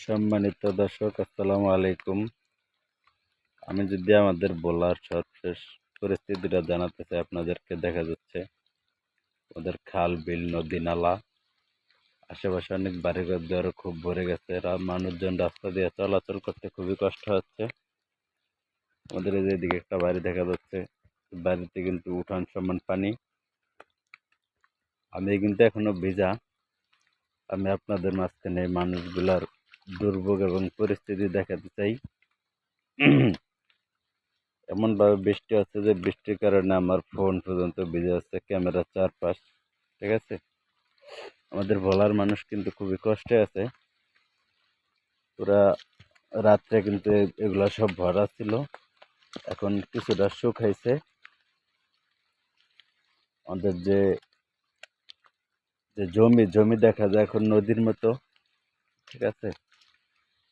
সম্মানিত দর্শক, আসসালামু আলাইকুম। আমি যদি আমাদের বলার সর্বশেষ পরিস্থিতিটা জানাতে চাই আপনাদেরকে, দেখা যাচ্ছে ওদের খাল বিল নদী নালা আশেপাশে অনেক বাড়িঘর দুয়ারও খুব ভরে গেছে। মানুষজন রাস্তা দিয়ে চলাচল করতে খুবই কষ্ট হচ্ছে। আমাদের এই যে এদিকে একটা বাড়ি দেখা যাচ্ছে, বাড়িতে কিন্তু উঠান সমান পানি। আমি কিন্তু এখনো ভিজা। আমি আপনাদের মাঝখানে এই মানুষগুলার দুর্ভোগ এবং পরিস্থিতি দেখাতে চাই। এমন ভাবে বৃষ্টি হচ্ছে যে বৃষ্টির কারণে আমার ফোন পর্যন্ত ভিজে যাচ্ছে, ক্যামেরার চারপাশ। ঠিক আছে, আমাদের ভোলার মানুষ কিন্তু খুবই কষ্টে আছে। পুরা রাত্রে কিন্তু এগুলা সব ভরা ছিল, এখন কিছুটা শুকাইছে। আমাদের যে যে জমি জমি দেখা যায় এখন নদীর মতো। ঠিক আছে,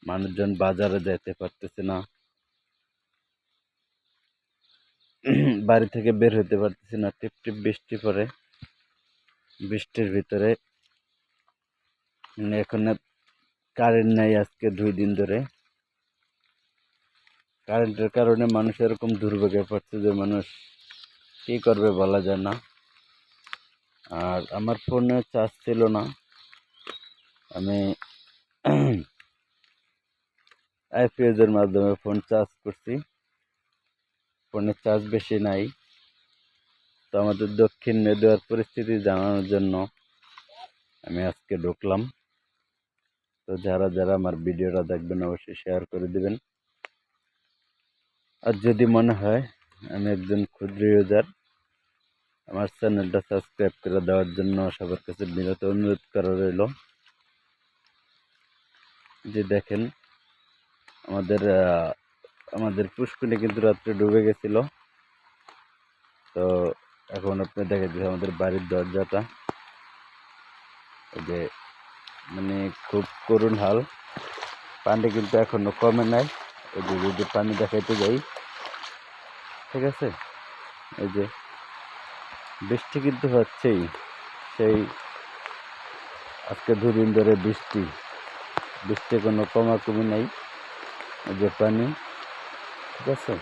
মানুষজন বাজারে যেতে পারতেছে না, বাড়ি থেকে বের হতে পারতেছে না। টিপ টিপ বৃষ্টি পড়ে, বৃষ্টির ভিতরে এখন কারেন্ট নাই আজকে 2 দিন ধরে। কারেন্টের কারণে মানুষ এরকম দুর্ভোগে পড়ছে যে মানুষ কি করবে বলা যায় না। আর আমার ফোনে চার্জ ছিল না, আমি আইপিএসের মাধ্যমে ফোন চার্জ করছি। ফোনে চার্জ বেশি নাই। তো আমাদের দক্ষিণ মেদুয়ার পরিস্থিতি জানানোর জন্য আমি আজকে ঢুকলাম। তো যারা যারা আমার ভিডিওটা দেখবেন অবশ্যই শেয়ার করে দিবেন। আর যদি মনে হয় আমি একজন ক্ষুদ্র ইউজার, আমার চ্যানেলটা সাবস্ক্রাইব করে দেওয়ার জন্য সবার কাছে বিনীত অনুরোধ করা রইল। যে দেখেন, আমাদের আমাদের পুষ্কুনি কিন্তু রাত্রে ডুবে গেছিল। তো এখন আপনি দেখে দিচ্ছেন আমাদের বাড়ির দরজাটা, যে মানে খুব করুণ হাল। পানি কিন্তু এখনো কমে নাই। এই যে যদি পানি দেখাইতে যাই, ঠিক আছে, এই যে বৃষ্টি কিন্তু হচ্ছেই। সেই আজকে 2 দিন ধরে বৃষ্টি কোনো কমাকমি নাই। এই যে পানি, ঠিক আছে,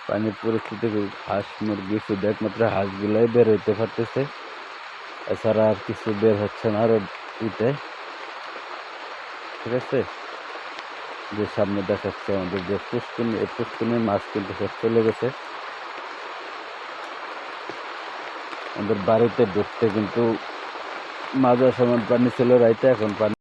পানির পরিস্থিতি হাঁস মুরগি শুধু একমাত্র হাঁসগুলাই বের হইতে পারতেছে, এছাড়া আর কিছু বের হচ্ছে না। আর ইতে, ঠিক আছে, যে সামনে দেখাচ্ছে আমাদের যে পুষ্কুনি, এই পুষ্কুনির মাছ কিন্তু সব চলে গেছে। আমাদের বাড়িতে ঢুকতে কিন্তু মাঝার সমান পানি ছিল রাইতে, এখন পানি